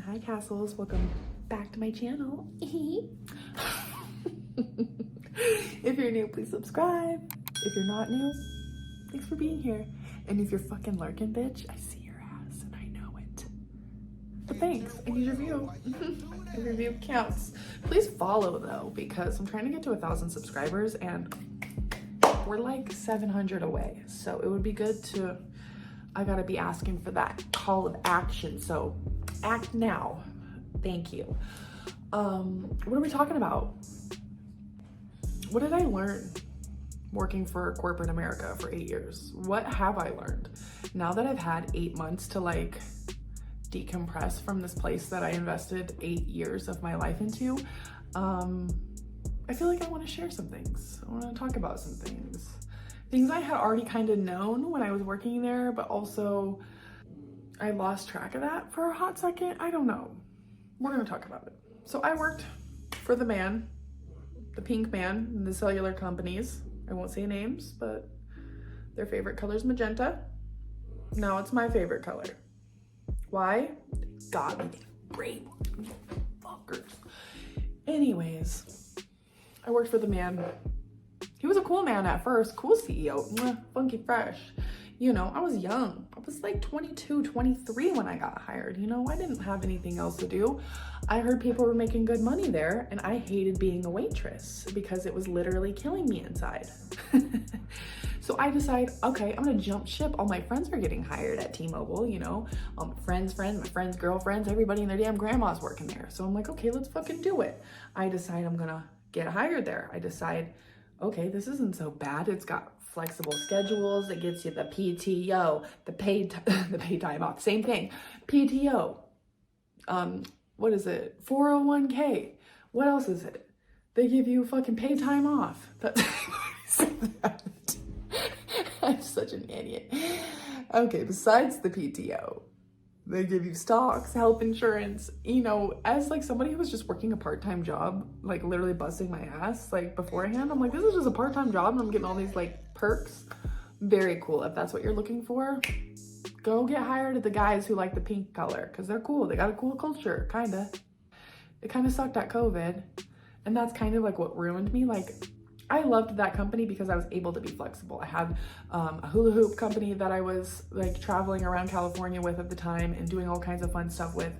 Hi Cassholes, welcome back to my channel. If you're new, please subscribe. If you're not new, thanks for being here. And if you're fucking lurking, bitch, I see your ass and I know it. But thanks, I need your review. A review counts. Please follow though, because I'm trying to get to 1,000 subscribers and we're like 700 away. So it would be good to, I gotta be asking for that call of action. So act now. Thank you. What are we talking about? What did I learn working for corporate America for 8 years? What have I learned? Now that I've had 8 months to like decompress from this place that I invested 8 years of my life into, I feel like I want to share some things. I want to talk about some things. Things I had already kind of known when I was working there, but also I lost track of that for a hot second. I don't know. We're going to talk about it. So I worked for the man, the pink man in the cellular companies. I won't say names, but their favorite color is magenta. Now it's my favorite color. Why? God, they brave fuckers. Anyways, I worked for the man. He was a cool man at first, cool CEO, funky fresh. You know, I was young. I was like 22, 23 when I got hired. You know, I didn't have anything else to do. I heard people were making good money there and I hated being a waitress because it was literally killing me inside. So I decide, okay, I'm gonna jump ship. All my friends are getting hired at T-Mobile, you know, my friends, my friends' girlfriends, everybody and their damn grandma's working there. So I'm like, okay, let's fucking do it. I decide I'm gonna get hired there. I decide, okay, this isn't so bad. It's got flexible schedules. It gets you the PTO, the paid time off. Same thing. PTO. What is it? 401k. What else is it? They give you fucking paid time off. I'm such an idiot. Okay, besides the PTO, they give you stocks, health insurance. You know, as like somebody who was just working a part-time job, like literally busting my ass like beforehand, I'm like, this is just a part-time job and I'm getting all these like perks. Very cool. If that's what you're looking for, go get hired at the guys who like the pink color because they're cool. They got a cool culture, kinda. It kind of sucked at COVID, and that's kind of like what ruined me. Like, I loved that company because I was able to be flexible. I had a hula hoop company that I was like traveling around California with at the time and doing all kinds of fun stuff with.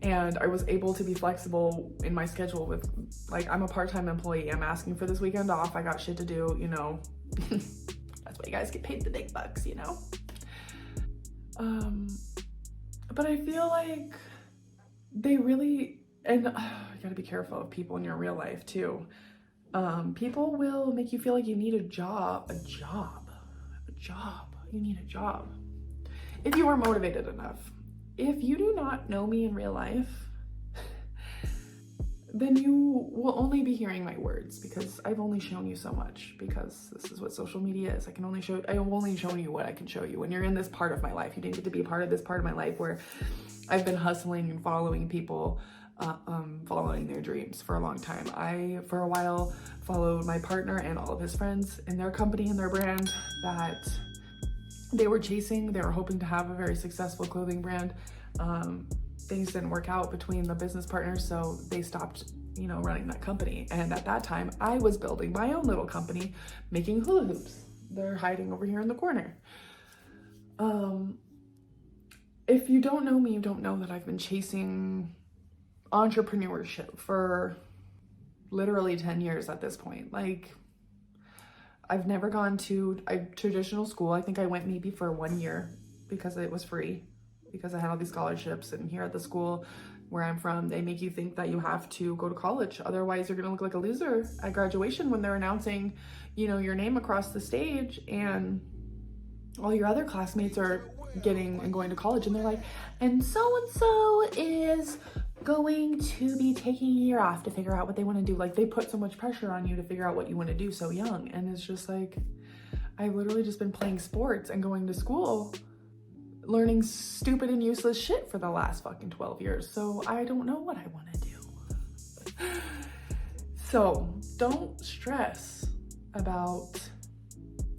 And I was able to be flexible in my schedule with, like, I'm a part-time employee. I'm asking for this weekend off. I got shit to do, you know. That's why you guys get paid the big bucks, you know. But I feel like they really, and you gotta be careful of people in your real life too. People will make you feel like you need a job. You need a job. If you are motivated enough. If you do not know me in real life, then you will only be hearing my words because I've only shown you so much, because this is what social media is. I've only shown you what I can show you. When you're in this part of my life, you didn't get to be a part of this part of my life where I've been hustling and following people, following their dreams for a long time. I, for a while, followed my partner and all of his friends in their company and their brand that they were chasing. They were hoping to have a very successful clothing brand. Things didn't work out between the business partners, so they stopped, you know, running that company. And at that time, I was building my own little company, making hula hoops. They're hiding over here in the corner. If you don't know me, you don't know that I've been chasing entrepreneurship for literally 10 years at this point. Like, I've never gone to a traditional school. I think I went maybe for 1 year because it was free, because I had all these scholarships. And here at the school where I'm from, they make you think that you have to go to college. Otherwise, you're gonna look like a loser at graduation when they're announcing, you know, your name across the stage and all your other classmates are getting and going to college. And they're like, and so is going to be taking a year off to figure out what they want to do. Like, they put so much pressure on you to figure out what you want to do so young. And it's just like, I've literally just been playing sports and going to school, learning stupid and useless shit for the last fucking 12 years. So I don't know what I want to do. So don't stress about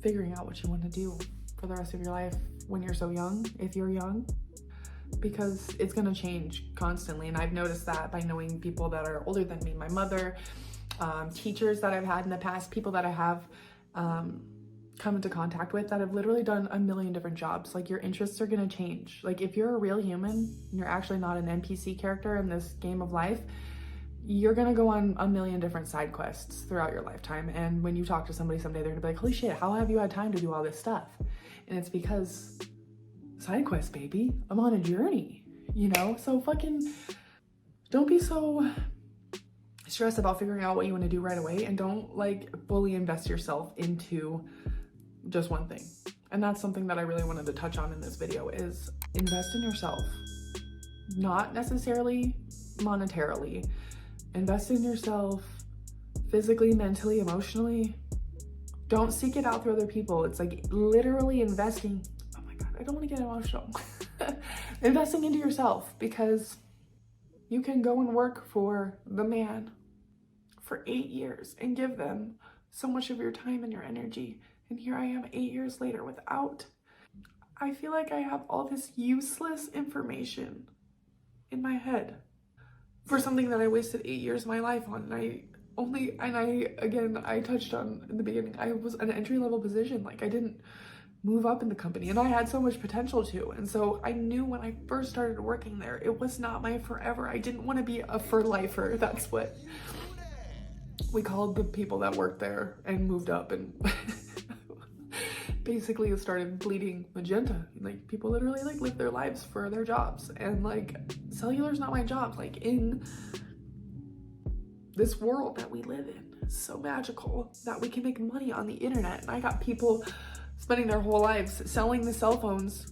figuring out what you want to do for the rest of your life. when you're so young, if you're young, because it's gonna change constantly. And I've noticed that by knowing people that are older than me, my mother, teachers that I've had in the past, people that I have come into contact with that have literally done a million different jobs. Like, your interests are gonna change. Like, if you're a real human and you're actually not an NPC character in this game of life, you're gonna go on a million different side quests throughout your lifetime. And when you talk to somebody someday, they're gonna be like, holy shit, how have you had time to do all this stuff? And it's because side quests, baby. I'm on a journey, you know? So fucking don't be so stressed about figuring out what you want to do right away, and don't like fully invest yourself into just one thing. And that's something that I really wanted to touch on in this video, is invest in yourself. Not necessarily monetarily. Invest in yourself physically, mentally, emotionally. Don't seek it out through other people. It's like literally investing. Oh my God, I don't want to get emotional. Investing into yourself, because you can go and work for the man for 8 years and give them so much of your time and your energy. And here I am 8 years later without, I feel like I have all this useless information in my head for something that I wasted 8 years of my life on. And I touched on in the beginning, I was an entry-level position. Like, I didn't move up in the company, and I had so much potential to. And so I knew when I first started working there, it was not my forever. I didn't want to be a for-lifer. That's what we called the people that worked there and moved up, and basically it started bleeding magenta. Like, people literally like live their lives for their jobs, and like, cellular's not my job. Like, in this world that we live in, it's so magical that we can make money on the internet. And I got people spending their whole lives selling the cell phones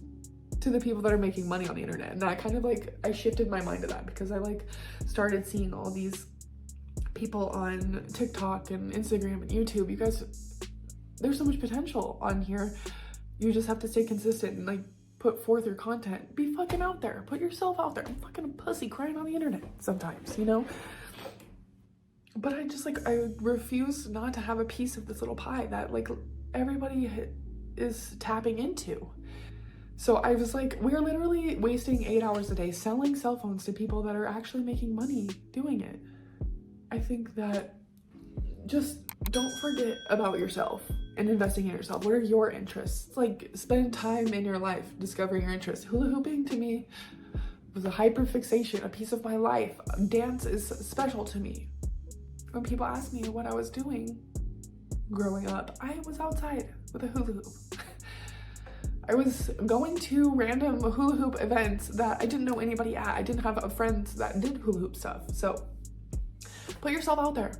to the people that are making money on the internet. And I kind of like, I shifted my mind to that, because I like started seeing all these people on TikTok and Instagram and YouTube. You guys, there's so much potential on here. You just have to stay consistent and like put forth your content. Be fucking out there. Put yourself out there. I'm fucking a pussy crying on the internet sometimes, you know? But I just like, I refuse not to have a piece of this little pie that like everybody is tapping into. So I was like, we're literally wasting 8 hours a day selling cell phones to people that are actually making money doing it. I think that just don't forget about yourself and investing in yourself. What are your interests? Like, spend time in your life discovering your interests. Hula hooping to me was a hyper fixation, a piece of my life. Dance is special to me. When people ask me what I was doing growing up, I was outside with a hula hoop. I was going to random hula hoop events that I didn't know anybody at. I didn't have friends that did hula hoop stuff. So put yourself out there.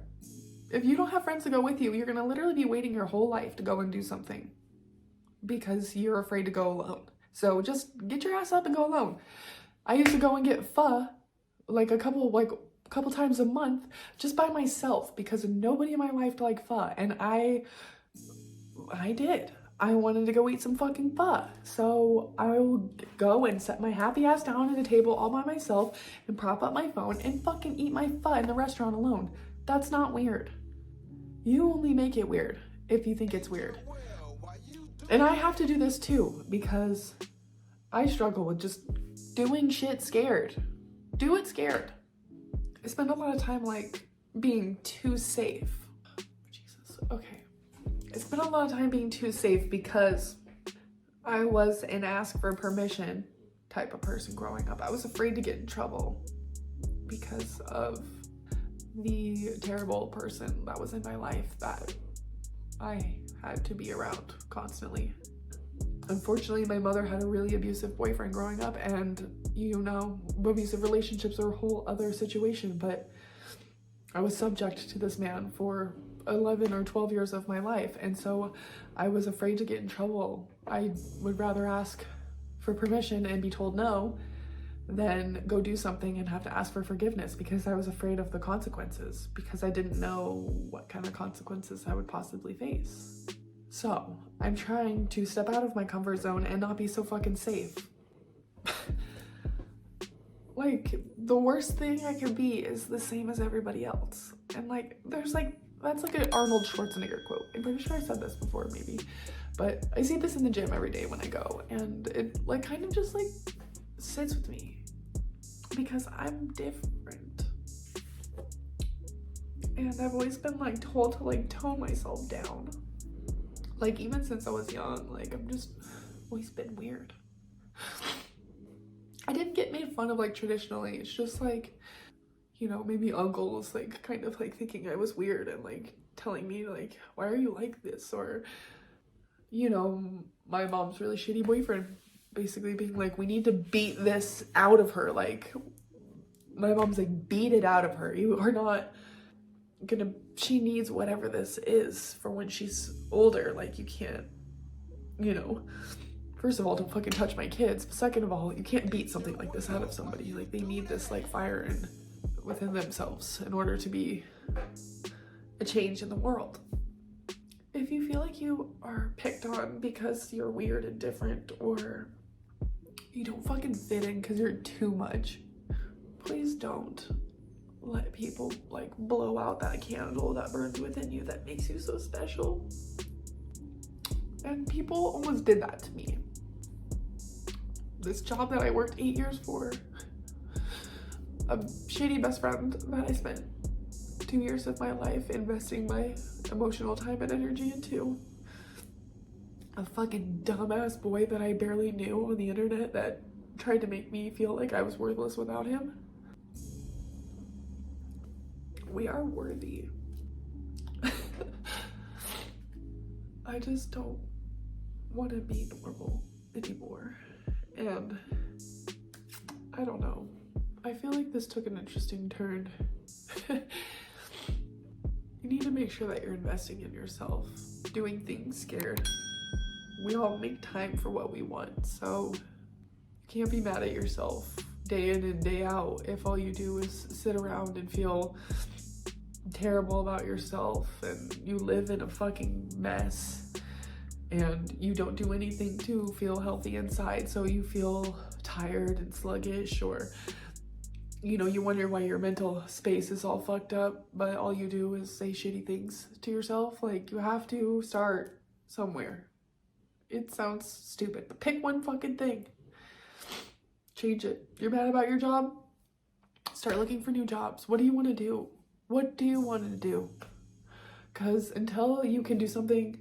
If you don't have friends to go with you, you're gonna literally be waiting your whole life to go and do something because you're afraid to go alone. So just get your ass up and go alone. I used to go and get pho like a couple times a month just by myself, because nobody in my life liked pho, and I did. I wanted to go eat some fucking pho. So I would go and set my happy ass down at a table all by myself and prop up my phone and fucking eat my pho in the restaurant alone. That's not weird. You only make it weird if you think it's weird. And I have to do this too, because I struggle with just doing shit scared. Do it scared. I spend a lot of time like being too safe. Jesus, okay. I spent a lot of time being too safe because I was an ask for permission type of person growing up. I was afraid to get in trouble because of the terrible person that was in my life that I had to be around constantly. Unfortunately, my mother had a really abusive boyfriend growing up, and you know, abusive relationships are a whole other situation, but I was subject to this man for 11 or 12 years of my life, and so I was afraid to get in trouble. I would rather ask for permission and be told no than go do something and have to ask for forgiveness, because I was afraid of the consequences, because I didn't know what kind of consequences I would possibly face. So I'm trying to step out of my comfort zone and not be so fucking safe. Like, the worst thing I could be is the same as everybody else. And like, there's like That's like an Arnold Schwarzenegger quote. I'm pretty sure I said this before, maybe. But I see this in the gym every day when I go, and it like kind of just like sits with me because I'm different. And I've always been like told to like tone myself down. Like even since I was young, like I'm just always been weird. I didn't get made fun of like traditionally. It's just like, you know, maybe uncles like kind of like thinking I was weird and like telling me like, why are you like this? Or, you know, my mom's really shitty boyfriend basically being like, we need to beat this out of her. Like my mom's like, beat it out of her. You are not gonna, she needs whatever this is for when she's older. Like you can't, you know, first of all, don't fucking touch my kids. But second of all, you can't beat something like this out of somebody. Like they need this like fire within themselves in order to be a change in the world. If you feel like you are picked on because you're weird and different, or you don't fucking fit in because you're too much, please don't let people like blow out that candle that burns within you that makes you so special. And people almost did that to me. This job that I worked 8 years for, a shitty best friend that I spent 2 years of my life investing my emotional time and energy into, a fucking dumbass boy that I barely knew on the internet that tried to make me feel like I was worthless without him. We are worthy. I just don't want to be normal anymore. And I don't know. I feel like this took an interesting turn. You need to make sure that you're investing in yourself, doing things scared. We all make time for what we want, so you can't be mad at yourself day in and day out if all you do is sit around and feel terrible about yourself and you live in a fucking mess and you don't do anything to feel healthy inside, so you feel tired and sluggish, or you know, you wonder why your mental space is all fucked up, but all you do is say shitty things to yourself. Like, you have to start somewhere. It sounds stupid, but pick one fucking thing. Change it. You're mad about your job? Start looking for new jobs. What do you want to do? What do you want to do? Because until you can do something,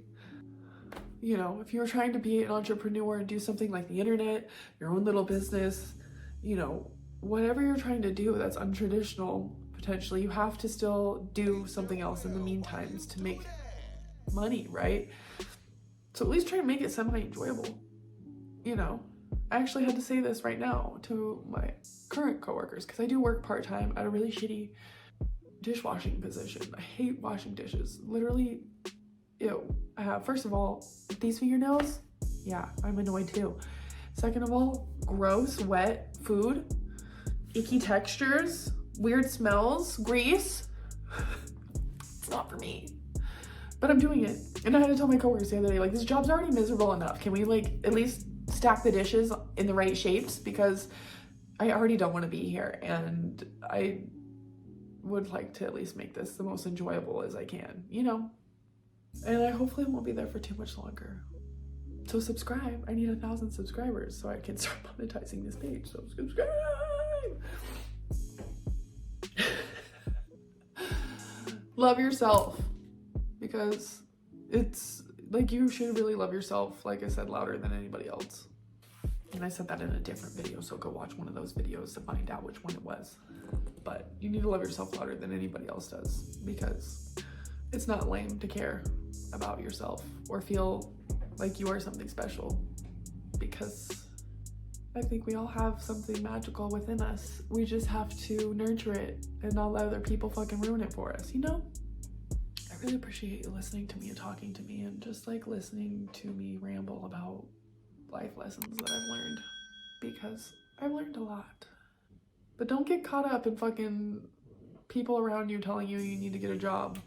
you know, if you're trying to be an entrepreneur and do something like the internet, your own little business, you know, whatever you're trying to do that's untraditional, potentially, you have to still do something else in the meantime to make money, right? So at least try and make it semi-enjoyable, you know? I actually had to say this right now to my current coworkers because I do work part-time at a really shitty dishwashing position. I hate washing dishes. Literally, ew. First of all, these fingernails, yeah, I'm annoyed too. Second of all, gross, wet food, icky textures, weird smells, grease. It's not for me. But I'm doing it. And I had to tell my coworkers the other day, like, this job's already miserable enough. Can we, like, at least stack the dishes in the right shapes? Because I already don't want to be here. And I would like to at least make this the most enjoyable as I can, you know? And I hopefully won't be there for too much longer. So subscribe. I need 1,000 subscribers so I can start monetizing this page. So subscribe! Love yourself. Because it's like, you should really love yourself, like I said, louder than anybody else. And I said that in a different video, so go watch one of those videos to find out which one it was. But you need to love yourself louder than anybody else does, because it's not lame to care about yourself or feel like you are something special, because I think we all have something magical within us. We just have to nurture it and not let other people fucking ruin it for us, you know? I really appreciate you listening to me and talking to me and just like listening to me ramble about life lessons that I've learned, because I've learned a lot. But don't get caught up in fucking people around you telling you you need to get a job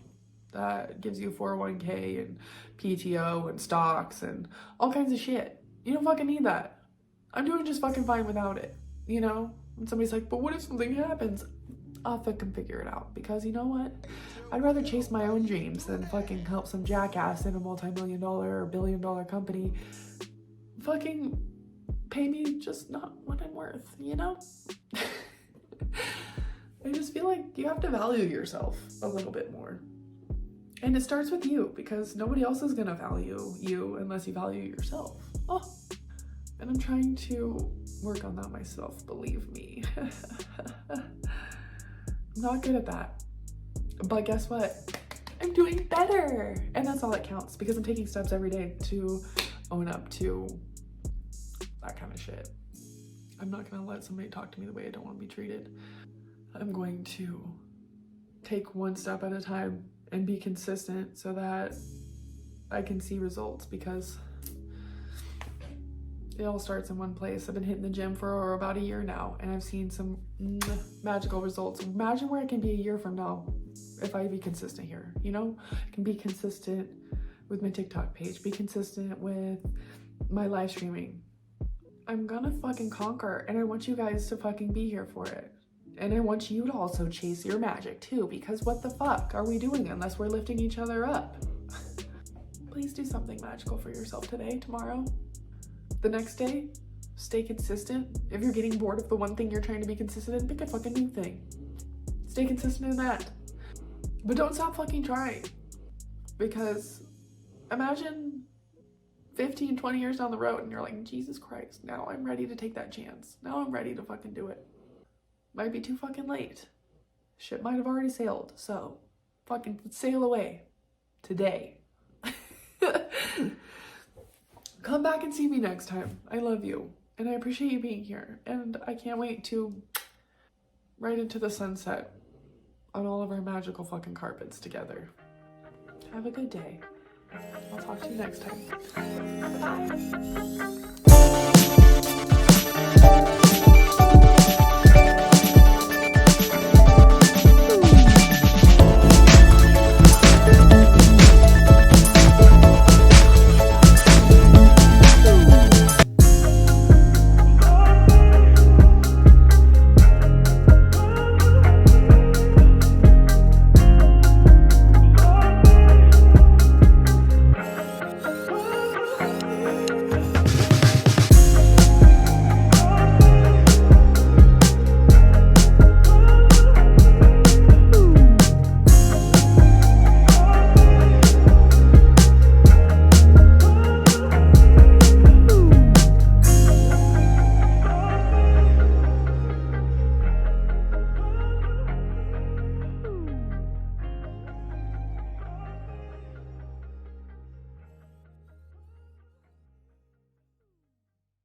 that gives you 401k and PTO and stocks and all kinds of shit. You don't fucking need that. I'm doing just fucking fine without it, you know? And somebody's like, but what if something happens? I'll fucking figure it out, because you know what? I'd rather chase my own dreams than fucking help some jackass in a multi-million-dollar or billion-dollar company fucking pay me just not what I'm worth, you know? I just feel like you have to value yourself a little bit more. And it starts with you, because nobody else is gonna value you unless you value yourself. Oh, and I'm trying to work on that myself, believe me. I'm not good at that. But guess what? I'm doing better. And that's all that counts, because I'm taking steps every day to own up to that kind of shit. I'm not gonna let somebody talk to me the way I don't want to be treated. I'm going to take one step at a time and be consistent so that I can see results, because it all starts in one place. I've been hitting the gym for about a year now, and I've seen some magical results. Imagine where I can be a year from now if I be consistent here, you know? I can be consistent with my TikTok page, be consistent with my live streaming. I'm gonna fucking conquer, and I want you guys to fucking be here for it. And I want you to also chase your magic too, because what the fuck are we doing unless we're lifting each other up? Please do something magical for yourself today, tomorrow, the next day. Stay consistent. If you're getting bored of the one thing you're trying to be consistent in, pick a fucking new thing. Stay consistent in that. But don't stop fucking trying. Because imagine 15, 20 years down the road and you're like, Jesus Christ, now I'm ready to take that chance. Now I'm ready to fucking do it. Might be too fucking late. Ship might have already sailed, so fucking sail away today. Come back and see me next time. I love you, and I appreciate you being here, and I can't wait to ride into the sunset on all of our magical fucking carpets together. Have a good day. I'll talk to you next time. Bye.